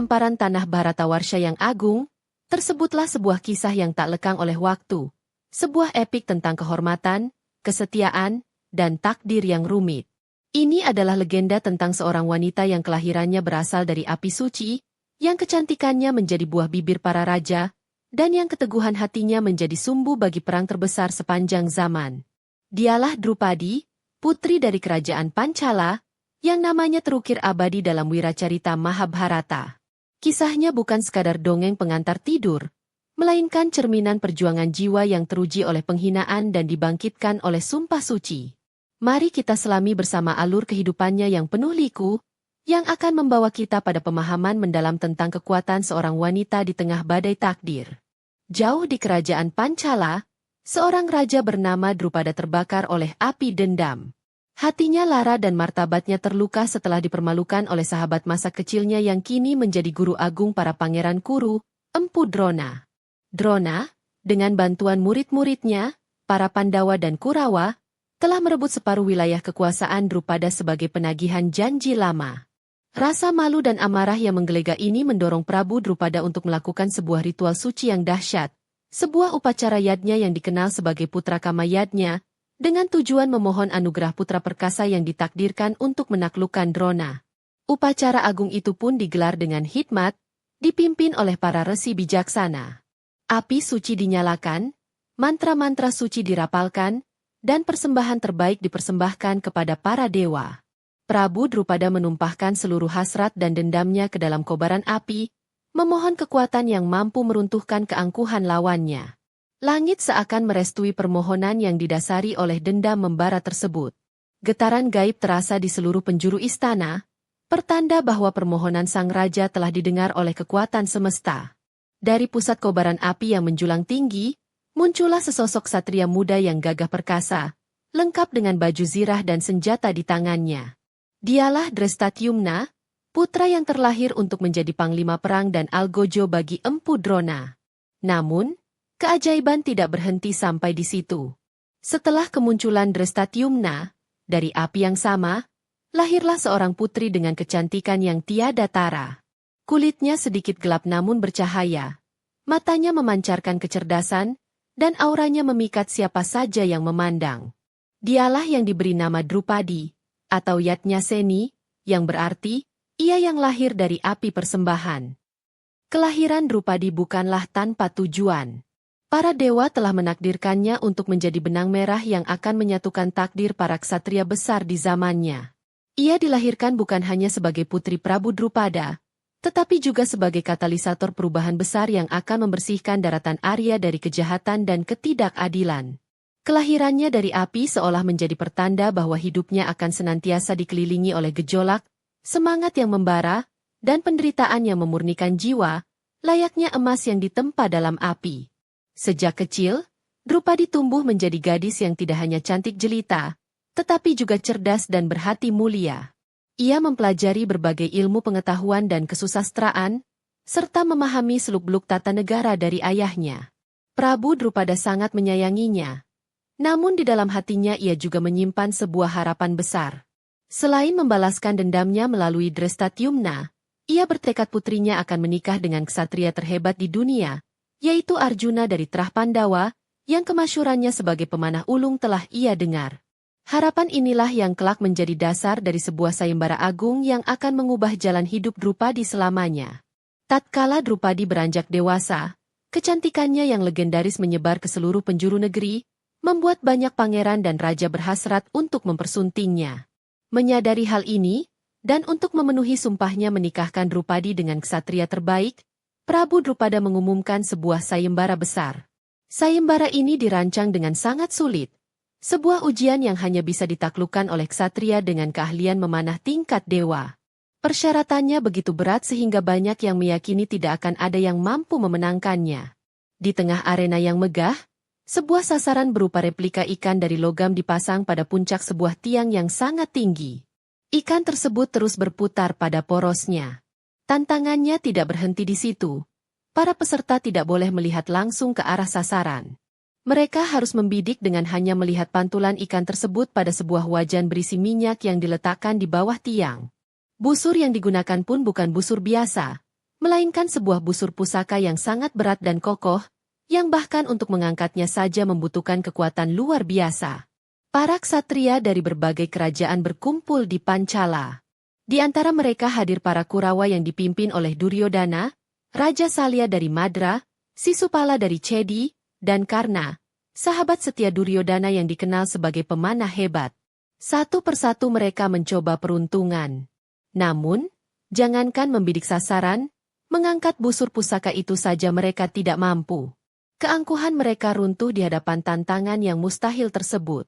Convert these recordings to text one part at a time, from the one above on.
hamparan tanah Bharatawarsha yang agung, tersebutlah sebuah kisah yang tak lekang oleh waktu. Sebuah epik tentang kehormatan, kesetiaan, dan takdir yang rumit. Ini adalah legenda tentang seorang wanita yang kelahirannya berasal dari api suci, yang kecantikannya menjadi buah bibir para raja, dan yang keteguhan hatinya menjadi sumbu bagi perang terbesar sepanjang zaman. Dialah Drupadi, putri dari kerajaan Panchala, yang namanya terukir abadi dalam wiracarita Mahabharata. Kisahnya bukan sekadar dongeng pengantar tidur, melainkan cerminan perjuangan jiwa yang teruji oleh penghinaan dan dibangkitkan oleh sumpah suci. Mari kita selami bersama alur kehidupannya yang penuh liku, yang akan membawa kita pada pemahaman mendalam tentang kekuatan seorang wanita di tengah badai takdir. Jauh di kerajaan Panchala, seorang raja bernama Drupada terbakar oleh api dendam. Hatinya lara dan martabatnya terluka setelah dipermalukan oleh sahabat masa kecilnya yang kini menjadi guru agung para pangeran Kuru, Empu Drona. Drona, dengan bantuan murid-muridnya, para Pandawa dan Kurawa, telah merebut separuh wilayah kekuasaan Drupada sebagai penagihan janji lama. Rasa malu dan amarah yang menggelegar ini mendorong Prabu Drupada untuk melakukan sebuah ritual suci yang dahsyat, sebuah upacara yadnya yang dikenal sebagai Putra Kama Yadnya, dengan tujuan memohon anugerah putra perkasa yang ditakdirkan untuk menaklukkan Drona. Upacara agung itu pun digelar dengan hikmat, dipimpin oleh para resi bijaksana. Api suci dinyalakan, mantra-mantra suci dirapalkan, dan persembahan terbaik dipersembahkan kepada para dewa. Prabu Drupada menumpahkan seluruh hasrat dan dendamnya ke dalam kobaran api, memohon kekuatan yang mampu meruntuhkan keangkuhan lawannya. Langit seakan merestui permohonan yang didasari oleh dendam membara tersebut. Getaran gaib terasa di seluruh penjuru istana, pertanda bahwa permohonan sang raja telah didengar oleh kekuatan semesta. Dari pusat kobaran api yang menjulang tinggi, muncullah sesosok satria muda yang gagah perkasa, lengkap dengan baju zirah dan senjata di tangannya. Dialah Drestatyumna, putra yang terlahir untuk menjadi panglima perang dan algojo bagi Empu Drona. Namun, keajaiban tidak berhenti sampai di situ. Setelah kemunculan Drestatyumna, dari api yang sama, lahirlah seorang putri dengan kecantikan yang tiada tara. Kulitnya sedikit gelap namun bercahaya. Matanya memancarkan kecerdasan, dan auranya memikat siapa saja yang memandang. Dialah yang diberi nama Drupadi, atau Yatnyaseni, yang berarti, ia yang lahir dari api persembahan. Kelahiran Drupadi bukanlah tanpa tujuan. Para dewa telah menakdirkannya untuk menjadi benang merah yang akan menyatukan takdir para ksatria besar di zamannya. Ia dilahirkan bukan hanya sebagai putri Prabu Drupada, tetapi juga sebagai katalisator perubahan besar yang akan membersihkan daratan Arya dari kejahatan dan ketidakadilan. Kelahirannya dari api seolah menjadi pertanda bahwa hidupnya akan senantiasa dikelilingi oleh gejolak, semangat yang membara, dan penderitaan yang memurnikan jiwa, layaknya emas yang ditempa dalam api. Sejak kecil, Drupadi tumbuh menjadi gadis yang tidak hanya cantik jelita, tetapi juga cerdas dan berhati mulia. Ia mempelajari berbagai ilmu pengetahuan dan kesusastraan, serta memahami seluk-beluk tata negara dari ayahnya. Prabu Drupada sangat menyayanginya. Namun di dalam hatinya ia juga menyimpan sebuah harapan besar. Selain membalaskan dendamnya melalui Drestatyumna, ia bertekad putrinya akan menikah dengan ksatria terhebat di dunia, yaitu Arjuna dari Trah Pandawa, yang kemasyurannya sebagai pemanah ulung telah ia dengar. Harapan inilah yang kelak menjadi dasar dari sebuah sayembara agung yang akan mengubah jalan hidup Drupadi selamanya. Tatkala Drupadi beranjak dewasa, kecantikannya yang legendaris menyebar ke seluruh penjuru negeri, membuat banyak pangeran dan raja berhasrat untuk mempersuntingnya. Menyadari hal ini, dan untuk memenuhi sumpahnya menikahkan Drupadi dengan ksatria terbaik, Prabu Drupada mengumumkan sebuah sayembara besar. Sayembara ini dirancang dengan sangat sulit. Sebuah ujian yang hanya bisa ditaklukkan oleh ksatria dengan keahlian memanah tingkat dewa. Persyaratannya begitu berat sehingga banyak yang meyakini tidak akan ada yang mampu memenangkannya. Di tengah arena yang megah, sebuah sasaran berupa replika ikan dari logam dipasang pada puncak sebuah tiang yang sangat tinggi. Ikan tersebut terus berputar pada porosnya. Tantangannya tidak berhenti di situ. Para peserta tidak boleh melihat langsung ke arah sasaran. Mereka harus membidik dengan hanya melihat pantulan ikan tersebut pada sebuah wajan berisi minyak yang diletakkan di bawah tiang. Busur yang digunakan pun bukan busur biasa, melainkan sebuah busur pusaka yang sangat berat dan kokoh, yang bahkan untuk mengangkatnya saja membutuhkan kekuatan luar biasa. Para ksatria dari berbagai kerajaan berkumpul di Pancala. Di antara mereka hadir para Kurawa yang dipimpin oleh Duryodhana, Raja Salya dari Madra, Sisupala dari Cedi, dan Karna, sahabat setia Duryodhana yang dikenal sebagai pemanah hebat. Satu persatu mereka mencoba peruntungan. Namun, jangankan membidik sasaran, mengangkat busur pusaka itu saja mereka tidak mampu. Keangkuhan mereka runtuh di hadapan tantangan yang mustahil tersebut.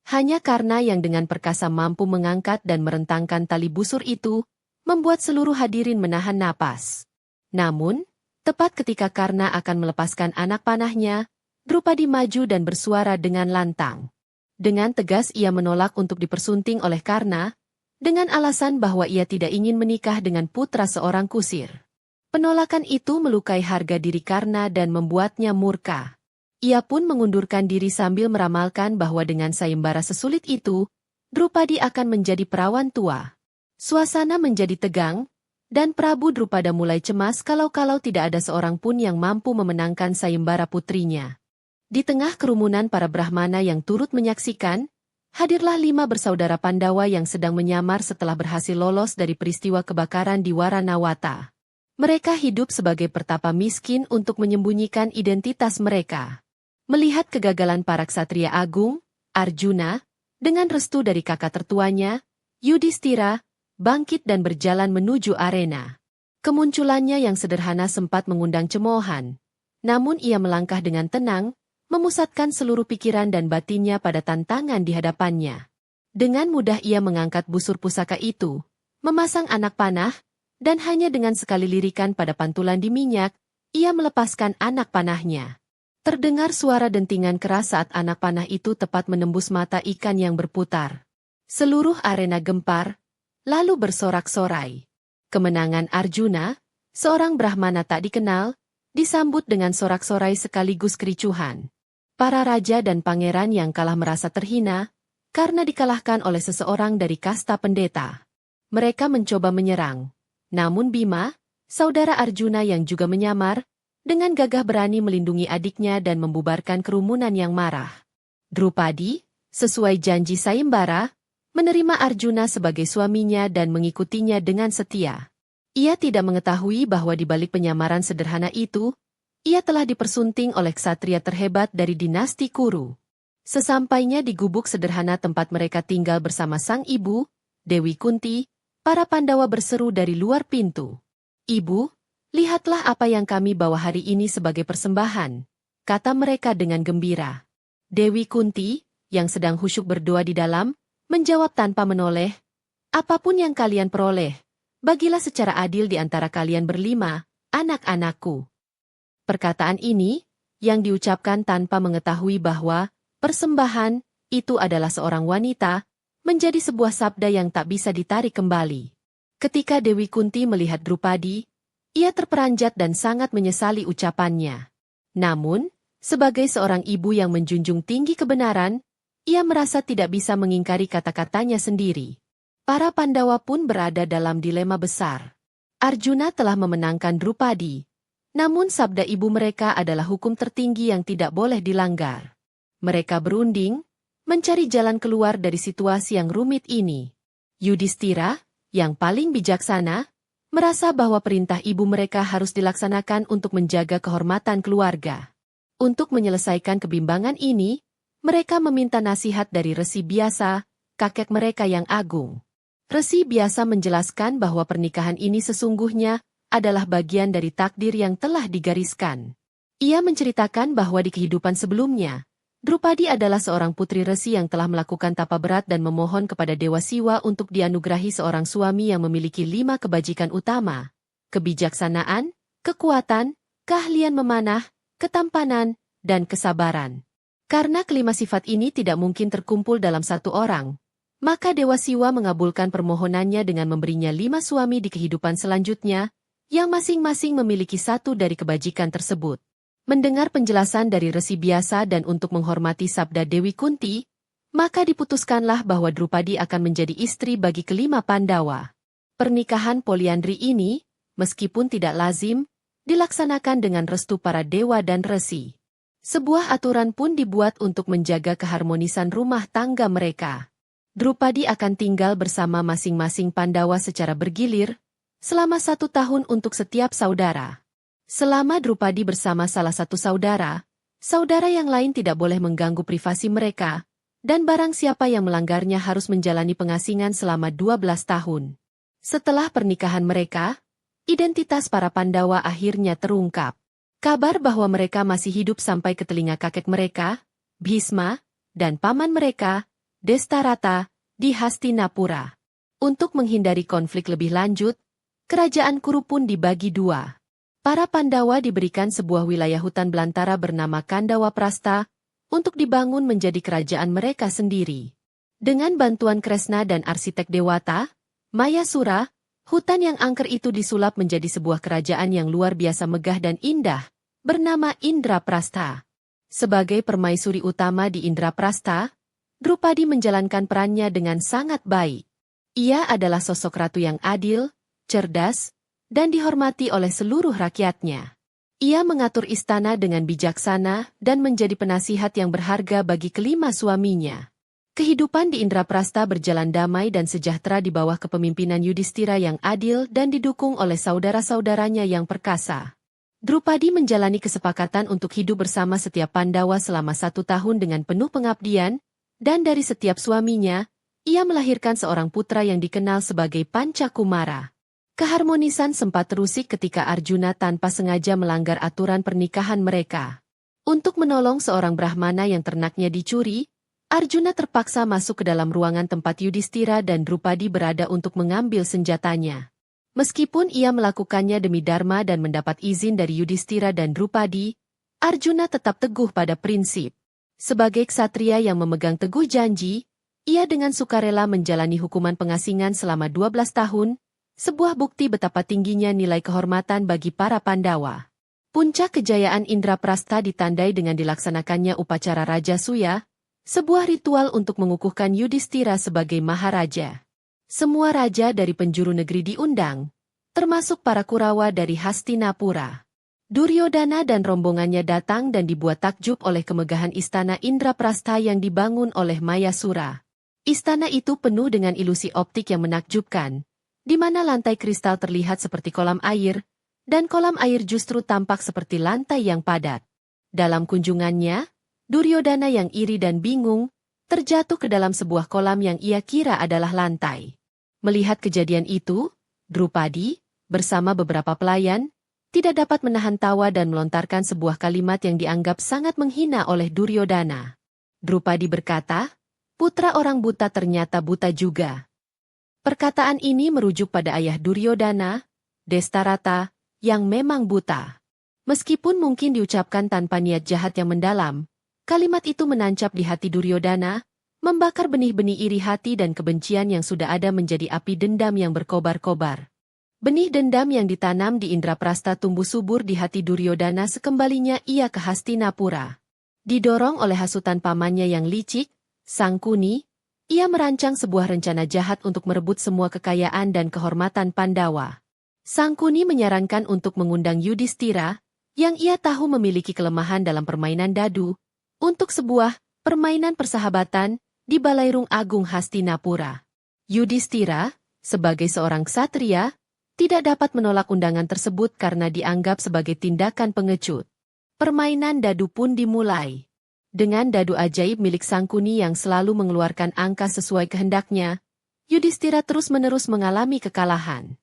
Hanya karena yang dengan perkasa mampu mengangkat dan merentangkan tali busur itu, membuat seluruh hadirin menahan napas. Namun, tepat ketika Karna akan melepaskan anak panahnya, Drupadi maju dan bersuara dengan lantang. Dengan tegas ia menolak untuk dipersunting oleh Karna, dengan alasan bahwa ia tidak ingin menikah dengan putra seorang kusir. Penolakan itu melukai harga diri Karna dan membuatnya murka. Ia pun mengundurkan diri sambil meramalkan bahwa dengan sayembara sesulit itu, Drupadi akan menjadi perawan tua. Suasana menjadi tegang, dan Prabu Drupada mulai cemas kalau-kalau tidak ada seorang pun yang mampu memenangkan sayembara putrinya. Di tengah kerumunan para Brahmana yang turut menyaksikan, hadirlah 5 bersaudara Pandawa yang sedang menyamar setelah berhasil lolos dari peristiwa kebakaran di Waranawata. Mereka hidup sebagai pertapa miskin untuk menyembunyikan identitas mereka. Melihat kegagalan para ksatria agung, Arjuna, dengan restu dari kakak tertuanya, Yudhistira, bangkit dan berjalan menuju arena. Kemunculannya yang sederhana sempat mengundang cemoohan. Namun ia melangkah dengan tenang, memusatkan seluruh pikiran dan batinnya pada tantangan di hadapannya. Dengan mudah ia mengangkat busur pusaka itu, memasang anak panah, dan hanya dengan sekali lirikan pada pantulan di minyak, ia melepaskan anak panahnya. Terdengar suara dentingan keras saat anak panah itu tepat menembus mata ikan yang berputar. Seluruh arena gempar, lalu bersorak-sorai. Kemenangan Arjuna, seorang Brahmana tak dikenal, disambut dengan sorak-sorai sekaligus kericuhan. Para raja dan pangeran yang kalah merasa terhina, karena dikalahkan oleh seseorang dari kasta pendeta. Mereka mencoba menyerang. Namun Bima, saudara Arjuna yang juga menyamar, dengan gagah berani melindungi adiknya dan membubarkan kerumunan yang marah. Drupadi, sesuai janji sayembara, menerima Arjuna sebagai suaminya dan mengikutinya dengan setia. Ia tidak mengetahui bahwa di balik penyamaran sederhana itu, ia telah dipersunting oleh ksatria terhebat dari dinasti Kuru. Sesampainya di gubuk sederhana tempat mereka tinggal bersama sang ibu, Dewi Kunti, para Pandawa berseru dari luar pintu. "Ibu, lihatlah apa yang kami bawa hari ini sebagai persembahan," kata mereka dengan gembira. Dewi Kunti, yang sedang khusyuk berdoa di dalam, menjawab tanpa menoleh, "Apapun yang kalian peroleh, bagilah secara adil di antara kalian berlima, anak-anakku." Perkataan ini, yang diucapkan tanpa mengetahui bahwa persembahan itu adalah seorang wanita, menjadi sebuah sabda yang tak bisa ditarik kembali. Ketika Dewi Kunti melihat Drupadi, ia terperanjat dan sangat menyesali ucapannya. Namun, sebagai seorang ibu yang menjunjung tinggi kebenaran, ia merasa tidak bisa mengingkari kata-katanya sendiri. Para Pandawa pun berada dalam dilema besar. Arjuna telah memenangkan Drupadi. Namun sabda ibu mereka adalah hukum tertinggi yang tidak boleh dilanggar. Mereka berunding, mencari jalan keluar dari situasi yang rumit ini. Yudhistira, yang paling bijaksana, merasa bahwa perintah ibu mereka harus dilaksanakan untuk menjaga kehormatan keluarga. Untuk menyelesaikan kebimbangan ini, mereka meminta nasihat dari Resi Biasa, kakek mereka yang agung. Resi Biasa menjelaskan bahwa pernikahan ini sesungguhnya adalah bagian dari takdir yang telah digariskan. Ia menceritakan bahwa di kehidupan sebelumnya, Drupadi adalah seorang putri resi yang telah melakukan tapa berat dan memohon kepada Dewa Siwa untuk dianugerahi seorang suami yang memiliki 5 kebajikan utama: kebijaksanaan, kekuatan, keahlian memanah, ketampanan, dan kesabaran. Karena kelima sifat ini tidak mungkin terkumpul dalam satu orang, maka Dewa Siwa mengabulkan permohonannya dengan memberinya 5 suami di kehidupan selanjutnya, yang masing-masing memiliki satu dari kebajikan tersebut. Mendengar penjelasan dari Resi Biasa dan untuk menghormati sabda Dewi Kunti, maka diputuskanlah bahwa Drupadi akan menjadi istri bagi kelima Pandawa. Pernikahan poliandri ini meskipun tidak lazim, dilaksanakan dengan restu para dewa dan resi. Sebuah aturan pun dibuat untuk menjaga keharmonisan rumah tangga mereka. Drupadi akan tinggal bersama masing-masing Pandawa secara bergilir, selama 1 tahun untuk setiap saudara. Selama Drupadi bersama salah satu saudara, saudara yang lain tidak boleh mengganggu privasi mereka, dan barang siapa yang melanggarnya harus menjalani pengasingan selama 12 tahun. Setelah pernikahan mereka, identitas para Pandawa akhirnya terungkap. Kabar bahwa mereka masih hidup sampai ke telinga kakek mereka, Bhisma, dan paman mereka, Destarata, di Hastinapura. Untuk menghindari konflik lebih lanjut, kerajaan Kuru pun dibagi 2. Para Pandawa diberikan sebuah wilayah hutan belantara bernama Kandawa Prasta, untuk dibangun menjadi kerajaan mereka sendiri. Dengan bantuan Kresna dan arsitek Dewata, Mayasura, hutan yang angker itu disulap menjadi sebuah kerajaan yang luar biasa megah dan indah, bernama Indraprastha. Sebagai permaisuri utama di Indraprastha, Drupadi menjalankan perannya dengan sangat baik. Ia adalah sosok ratu yang adil, cerdas, dan dihormati oleh seluruh rakyatnya. Ia mengatur istana dengan bijaksana dan menjadi penasihat yang berharga bagi kelima suaminya. Kehidupan di Indraprastha berjalan damai dan sejahtera di bawah kepemimpinan Yudhistira yang adil dan didukung oleh saudara-saudaranya yang perkasa. Drupadi menjalani kesepakatan untuk hidup bersama setiap Pandawa selama 1 tahun dengan penuh pengabdian, dan dari setiap suaminya, ia melahirkan seorang putra yang dikenal sebagai Pancakumara. Keharmonisan sempat terusik ketika Arjuna tanpa sengaja melanggar aturan pernikahan mereka. Untuk menolong seorang Brahmana yang ternaknya dicuri, Arjuna terpaksa masuk ke dalam ruangan tempat Yudhistira dan Drupadi berada untuk mengambil senjatanya. Meskipun ia melakukannya demi dharma dan mendapat izin dari Yudhistira dan Drupadi, Arjuna tetap teguh pada prinsip. Sebagai ksatria yang memegang teguh janji, ia dengan sukarela menjalani hukuman pengasingan selama 12 tahun, sebuah bukti betapa tingginya nilai kehormatan bagi para Pandawa. Puncak kejayaan Indraprastha ditandai dengan dilaksanakannya upacara Raja Suya, sebuah ritual untuk mengukuhkan Yudhistira sebagai Maharaja. Semua raja dari penjuru negeri diundang, termasuk para Kurawa dari Hastinapura. Duryodana dan rombongannya datang dan dibuat takjub oleh kemegahan istana Indraprastha yang dibangun oleh Mayasura. Istana itu penuh dengan ilusi optik yang menakjubkan, di mana lantai kristal terlihat seperti kolam air, dan kolam air justru tampak seperti lantai yang padat. Dalam kunjungannya, Duryodana yang iri dan bingung, terjatuh ke dalam sebuah kolam yang ia kira adalah lantai. Melihat kejadian itu, Drupadi, bersama beberapa pelayan, tidak dapat menahan tawa dan melontarkan sebuah kalimat yang dianggap sangat menghina oleh Duryodana. Drupadi berkata, putra orang buta ternyata buta juga. Perkataan ini merujuk pada ayah Duryodana, Destarata, yang memang buta. Meskipun mungkin diucapkan tanpa niat jahat yang mendalam, kalimat itu menancap di hati Duryodana, membakar benih-benih iri hati dan kebencian yang sudah ada menjadi api dendam yang berkobar-kobar. Benih dendam yang ditanam di Indraprastha tumbuh subur di hati Duryodana sekembalinya ia ke Hastinapura. Didorong oleh hasutan pamannya yang licik, Sangkuni, ia merancang sebuah rencana jahat untuk merebut semua kekayaan dan kehormatan Pandawa. Sangkuni menyarankan untuk mengundang Yudhistira, yang ia tahu memiliki kelemahan dalam permainan dadu, untuk sebuah permainan persahabatan di Balairung Agung Hastinapura. Yudhistira, sebagai seorang ksatria, tidak dapat menolak undangan tersebut karena dianggap sebagai tindakan pengecut. Permainan dadu pun dimulai. Dengan dadu ajaib milik Sangkuni yang selalu mengeluarkan angka sesuai kehendaknya, Yudhistira terus-menerus mengalami kekalahan.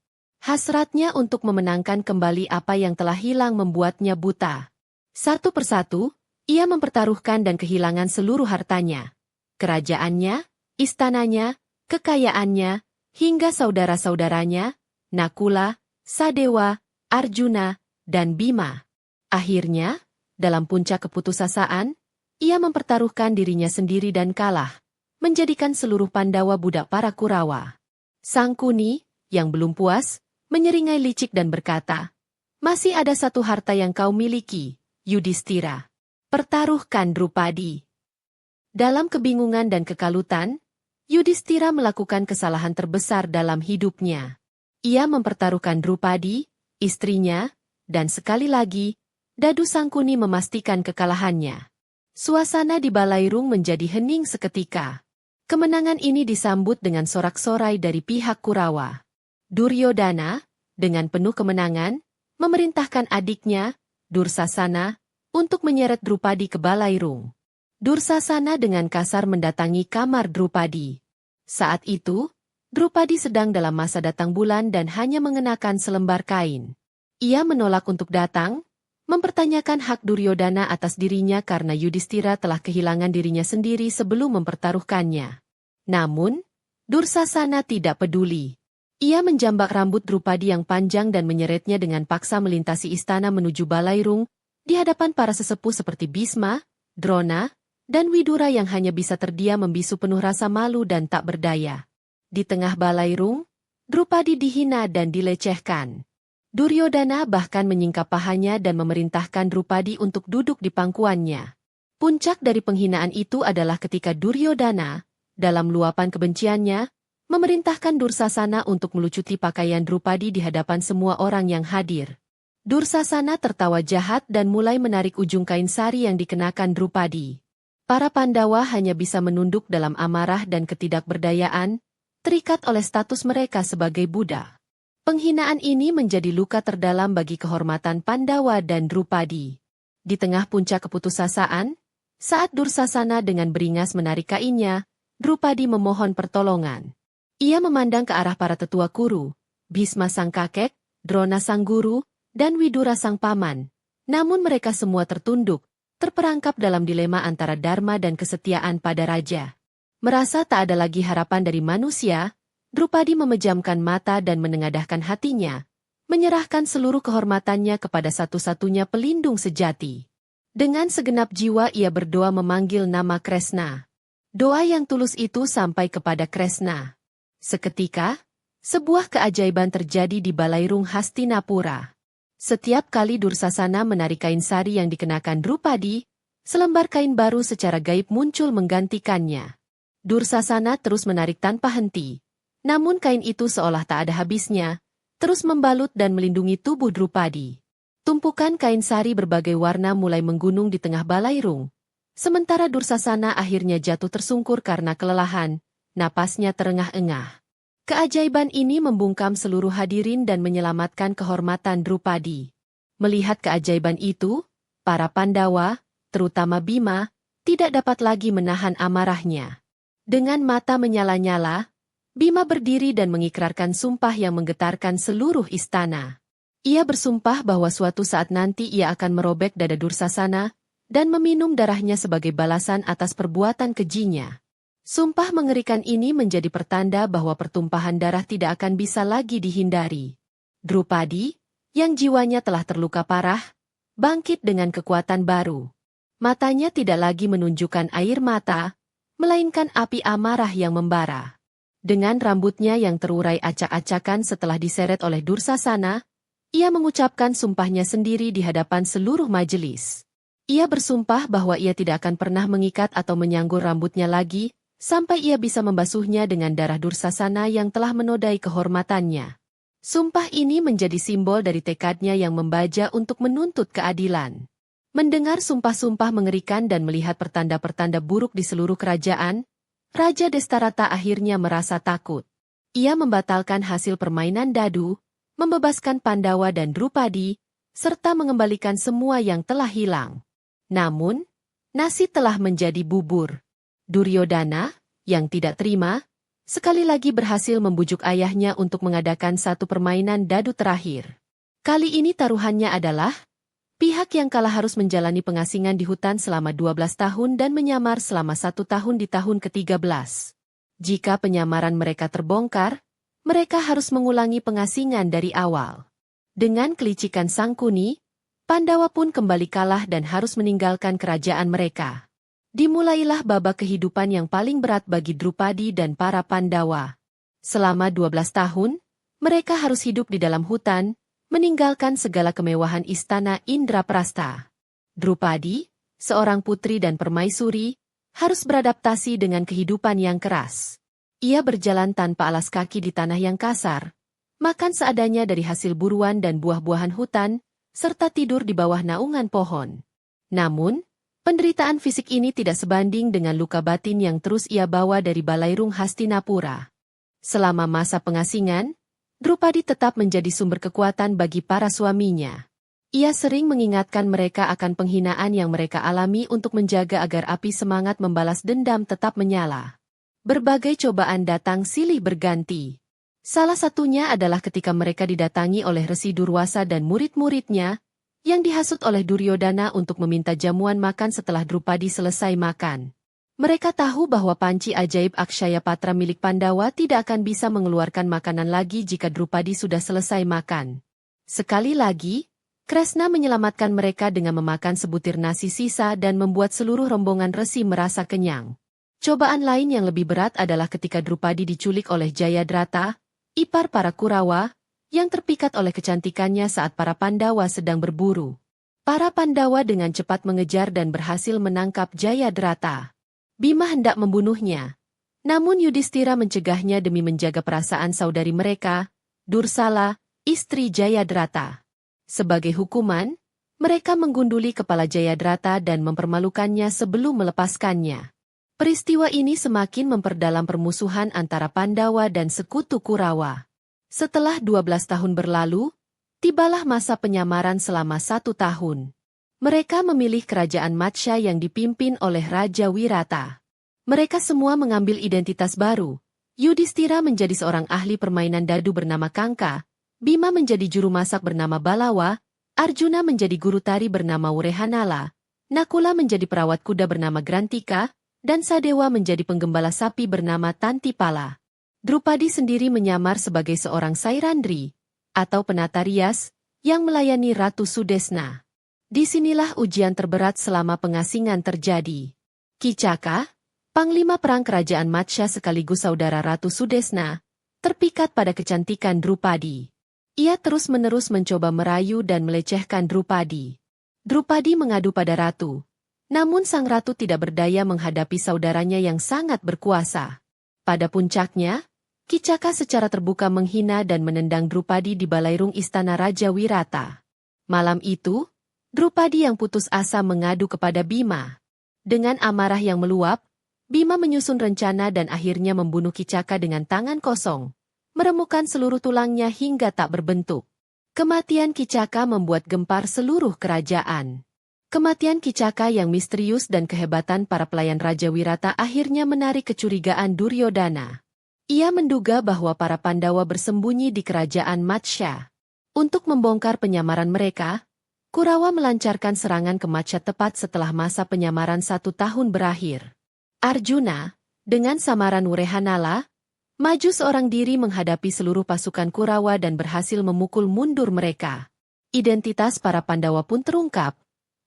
Hasratnya untuk memenangkan kembali apa yang telah hilang membuatnya buta. Satu persatu, ia mempertaruhkan dan kehilangan seluruh hartanya. Kerajaannya, istananya, kekayaannya, hingga saudara-saudaranya, Nakula, Sadewa, Arjuna, dan Bima. Akhirnya, dalam puncak keputusasaan, ia mempertaruhkan dirinya sendiri dan kalah, menjadikan seluruh Pandawa budak para Kurawa. Sangkuni, yang belum puas, menyeringai licik dan berkata, masih ada satu harta yang kau miliki, Yudhistira. Pertaruhkan Drupadi. Dalam kebingungan dan kekalutan, Yudhistira melakukan kesalahan terbesar dalam hidupnya. Ia mempertaruhkan Drupadi, istrinya, dan sekali lagi, Dadu Sangkuni memastikan kekalahannya. Suasana di Balairung menjadi hening seketika. Kemenangan ini disambut dengan sorak-sorai dari pihak Kurawa. Duryodana, dengan penuh kemenangan, memerintahkan adiknya, Dursasana, untuk menyeret Drupadi ke Balairung. Dursasana dengan kasar mendatangi kamar Drupadi. Saat itu, Drupadi sedang dalam masa datang bulan dan hanya mengenakan selembar kain. Ia menolak untuk datang, mempertanyakan hak Duryodana atas dirinya karena Yudhistira telah kehilangan dirinya sendiri sebelum mempertaruhkannya. Namun, Dursasana tidak peduli. Ia menjambak rambut Drupadi yang panjang dan menyeretnya dengan paksa melintasi istana menuju Balairung, di hadapan para sesepuh seperti Bhisma, Drona, dan Widura yang hanya bisa terdiam membisu penuh rasa malu dan tak berdaya. Di tengah Balairung, Drupadi dihina dan dilecehkan. Duryodana bahkan menyingkap pahanya dan memerintahkan Drupadi untuk duduk di pangkuannya. Puncak dari penghinaan itu adalah ketika Duryodana, dalam luapan kebenciannya, memerintahkan Dursasana untuk melucuti pakaian Drupadi di hadapan semua orang yang hadir. Dursasana tertawa jahat dan mulai menarik ujung kain sari yang dikenakan Drupadi. Para Pandawa hanya bisa menunduk dalam amarah dan ketidakberdayaan, terikat oleh status mereka sebagai budak. Penghinaan ini menjadi luka terdalam bagi kehormatan Pandawa dan Drupadi. Di tengah puncak keputusasaan, saat Dursasana dengan beringas menarik kainnya, Drupadi memohon pertolongan. Ia memandang ke arah para tetua Kuru, Bhisma sang kakek, Drona sang guru, dan Widura sang paman. Namun mereka semua tertunduk, terperangkap dalam dilema antara dharma dan kesetiaan pada raja. Merasa tak ada lagi harapan dari manusia, Drupadi memejamkan mata dan menengadahkan hatinya, menyerahkan seluruh kehormatannya kepada satu-satunya pelindung sejati. Dengan segenap jiwa ia berdoa memanggil nama Kresna. Doa yang tulus itu sampai kepada Kresna. Seketika, sebuah keajaiban terjadi di Balairung Hastinapura. Setiap kali Dursasana menarik kain sari yang dikenakan Drupadi, selembar kain baru secara gaib muncul menggantikannya. Dursasana terus menarik tanpa henti. Namun kain itu seolah tak ada habisnya, terus membalut dan melindungi tubuh Drupadi. Tumpukan kain sari berbagai warna mulai menggunung di tengah Balairung. Sementara Dursasana akhirnya jatuh tersungkur karena kelelahan, napasnya terengah-engah. Keajaiban ini membungkam seluruh hadirin dan menyelamatkan kehormatan Drupadi. Melihat keajaiban itu, para Pandawa, terutama Bima, tidak dapat lagi menahan amarahnya. Dengan mata menyala-nyala, Bima berdiri dan mengikrarkan sumpah yang menggetarkan seluruh istana. Ia bersumpah bahwa suatu saat nanti ia akan merobek dada Dursasana dan meminum darahnya sebagai balasan atas perbuatan kejinya. Sumpah mengerikan ini menjadi pertanda bahwa pertumpahan darah tidak akan bisa lagi dihindari. Drupadi, yang jiwanya telah terluka parah, bangkit dengan kekuatan baru. Matanya tidak lagi menunjukkan air mata, melainkan api amarah yang membara. Dengan rambutnya yang terurai acak-acakan setelah diseret oleh Dursasana, ia mengucapkan sumpahnya sendiri di hadapan seluruh majelis. Ia bersumpah bahwa ia tidak akan pernah mengikat atau menyanggur rambutnya lagi, sampai ia bisa membasuhnya dengan darah Dursasana yang telah menodai kehormatannya. Sumpah ini menjadi simbol dari tekadnya yang membaja untuk menuntut keadilan. Mendengar sumpah-sumpah mengerikan dan melihat pertanda-pertanda buruk di seluruh kerajaan, Raja Destarata akhirnya merasa takut. Ia membatalkan hasil permainan dadu, membebaskan Pandawa dan Drupadi, serta mengembalikan semua yang telah hilang. Namun, nasi telah menjadi bubur. Duryodana, yang tidak terima, sekali lagi berhasil membujuk ayahnya untuk mengadakan satu permainan dadu terakhir. Kali ini taruhannya adalah pihak yang kalah harus menjalani pengasingan di hutan selama 12 tahun dan menyamar selama 1 tahun di tahun ke-13. Jika penyamaran mereka terbongkar, mereka harus mengulangi pengasingan dari awal. Dengan kelicikan Sangkuni, Pandawa pun kembali kalah dan harus meninggalkan kerajaan mereka. Dimulailah babak kehidupan yang paling berat bagi Drupadi dan para Pandawa. Selama 12 tahun, mereka harus hidup di dalam hutan, meninggalkan segala kemewahan istana Indraprastha. Drupadi, seorang putri dan permaisuri, harus beradaptasi dengan kehidupan yang keras. Ia berjalan tanpa alas kaki di tanah yang kasar, makan seadanya dari hasil buruan dan buah-buahan hutan, serta tidur di bawah naungan pohon. Namun, penderitaan fisik ini tidak sebanding dengan luka batin yang terus ia bawa dari Balairung Hastinapura. Selama masa pengasingan, Drupadi tetap menjadi sumber kekuatan bagi para suaminya. Ia sering mengingatkan mereka akan penghinaan yang mereka alami untuk menjaga agar api semangat membalas dendam tetap menyala. Berbagai cobaan datang silih berganti. Salah satunya adalah ketika mereka didatangi oleh Resi Durwasa dan murid-muridnya, yang dihasut oleh Duryodana untuk meminta jamuan makan setelah Drupadi selesai makan. Mereka tahu bahwa panci ajaib Akshaya Patra milik Pandawa tidak akan bisa mengeluarkan makanan lagi jika Drupadi sudah selesai makan. Sekali lagi, Kresna menyelamatkan mereka dengan memakan sebutir nasi sisa dan membuat seluruh rombongan resi merasa kenyang. Cobaan lain yang lebih berat adalah ketika Drupadi diculik oleh Jayadrata, ipar para Kurawa, yang terpikat oleh kecantikannya saat para Pandawa sedang berburu. Para Pandawa dengan cepat mengejar dan berhasil menangkap Jayadrata. Bima hendak membunuhnya. Namun Yudhistira mencegahnya demi menjaga perasaan saudari mereka, Dursala, istri Jayadrata. Sebagai hukuman, mereka menggunduli kepala Jayadrata dan mempermalukannya sebelum melepaskannya. Peristiwa ini semakin memperdalam permusuhan antara Pandawa dan sekutu Kurawa. Setelah 12 tahun berlalu, tibalah masa penyamaran selama 1 tahun. Mereka memilih kerajaan Matsya yang dipimpin oleh Raja Wirata. Mereka semua mengambil identitas baru. Yudhistira menjadi seorang ahli permainan dadu bernama Kangka, Bima menjadi juru masak bernama Balawa, Arjuna menjadi guru tari bernama Urehanala, Nakula menjadi perawat kuda bernama Grantika, dan Sadewa menjadi penggembala sapi bernama Tantipala. Drupadi sendiri menyamar sebagai seorang Sairandri, atau penata rias, yang melayani Ratu Sudesna. Disinilah ujian terberat selama pengasingan terjadi. Kicaka, panglima perang kerajaan Matsya sekaligus saudara Ratu Sudesna, terpikat pada kecantikan Drupadi. Ia terus-menerus mencoba merayu dan melecehkan Drupadi. Drupadi mengadu pada ratu. Namun sang ratu tidak berdaya menghadapi saudaranya yang sangat berkuasa. Pada puncaknya, Kicaka secara terbuka menghina dan menendang Drupadi di balairung istana Raja Wirata. Malam itu, Drupadi yang putus asa mengadu kepada Bima. Dengan amarah yang meluap, Bima menyusun rencana dan akhirnya membunuh Kicaka dengan tangan kosong, meremukkan seluruh tulangnya hingga tak berbentuk. Kematian Kicaka membuat gempar seluruh kerajaan. Kematian Kicaka yang misterius dan kehebatan para pelayan Raja Wirata akhirnya menarik kecurigaan Duryodana. Ia menduga bahwa para Pandawa bersembunyi di kerajaan Matsya. Untuk membongkar penyamaran mereka, Kurawa melancarkan serangan ke Matsya tepat setelah masa penyamaran 1 tahun berakhir. Arjuna, dengan samaran Urehanala, maju seorang diri menghadapi seluruh pasukan Kurawa dan berhasil memukul mundur mereka. Identitas para Pandawa pun terungkap,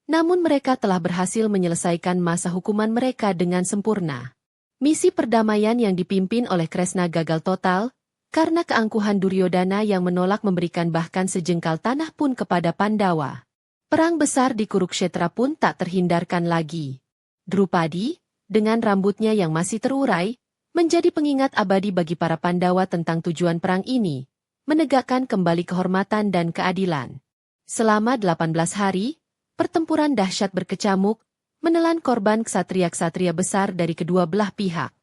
namun mereka telah berhasil menyelesaikan masa hukuman mereka dengan sempurna. Misi perdamaian yang dipimpin oleh Kresna gagal total, karena keangkuhan Duryodana yang menolak memberikan bahkan sejengkal tanah pun kepada Pandawa. Perang besar di Kurukshetra pun tak terhindarkan lagi. Drupadi, dengan rambutnya yang masih terurai, menjadi pengingat abadi bagi para Pandawa tentang tujuan perang ini, menegakkan kembali kehormatan dan keadilan. Selama 18 hari, pertempuran dahsyat berkecamuk, menelan korban ksatria-ksatria besar dari kedua belah pihak.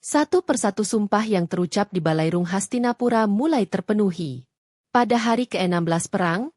Satu persatu sumpah yang terucap di balairung Hastinapura mulai terpenuhi. Pada hari ke-16 perang,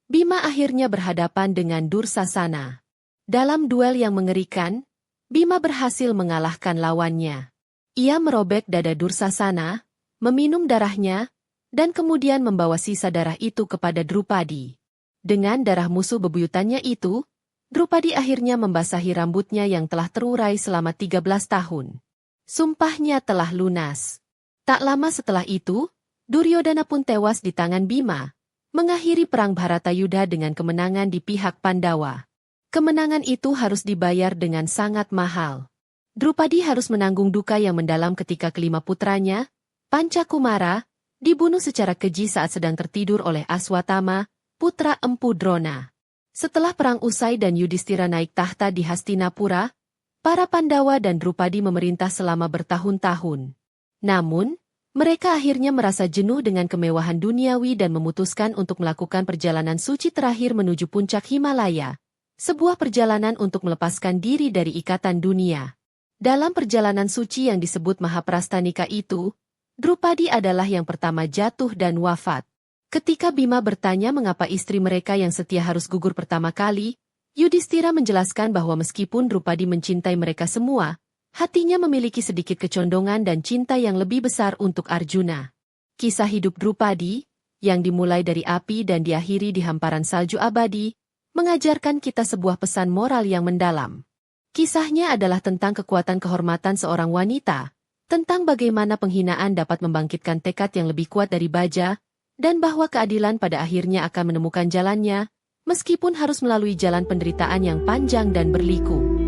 Bima akhirnya berhadapan dengan Dursasana. Dalam duel yang mengerikan, Bima berhasil mengalahkan lawannya. Ia merobek dada Dursasana, meminum darahnya, dan kemudian membawa sisa darah itu kepada Drupadi. Dengan darah musuh bebuyutannya itu, Drupadi akhirnya membasahi rambutnya yang telah terurai selama 13 tahun. Sumpahnya telah lunas. Tak lama setelah itu, Duryodana pun tewas di tangan Bima, mengakhiri perang Bharatayuddha dengan kemenangan di pihak Pandawa. Kemenangan itu harus dibayar dengan sangat mahal. Drupadi harus menanggung duka yang mendalam ketika kelima putranya, Pancakumara, dibunuh secara keji saat sedang tertidur oleh Aswatama, putra empu Drona. Setelah perang usai dan Yudhistira naik tahta di Hastinapura, para Pandawa dan Drupadi memerintah selama bertahun-tahun. Namun, Mereka akhirnya merasa jenuh dengan kemewahan duniawi dan memutuskan untuk melakukan perjalanan suci terakhir menuju puncak Himalaya. Sebuah perjalanan untuk melepaskan diri dari ikatan dunia. Dalam perjalanan suci yang disebut Mahaprastanika itu, Drupadi adalah yang pertama jatuh dan wafat. Ketika Bima bertanya mengapa istri mereka yang setia harus gugur pertama kali, Yudhistira menjelaskan bahwa meskipun Drupadi mencintai mereka semua, hatinya memiliki sedikit kecondongan dan cinta yang lebih besar untuk Arjuna. Kisah hidup Drupadi, yang dimulai dari api dan diakhiri di hamparan salju abadi, mengajarkan kita sebuah pesan moral yang mendalam. Kisahnya adalah tentang kekuatan kehormatan seorang wanita, tentang bagaimana penghinaan dapat membangkitkan tekad yang lebih kuat dari baja, dan bahwa keadilan pada akhirnya akan menemukan jalannya, meskipun harus melalui jalan penderitaan yang panjang dan berliku.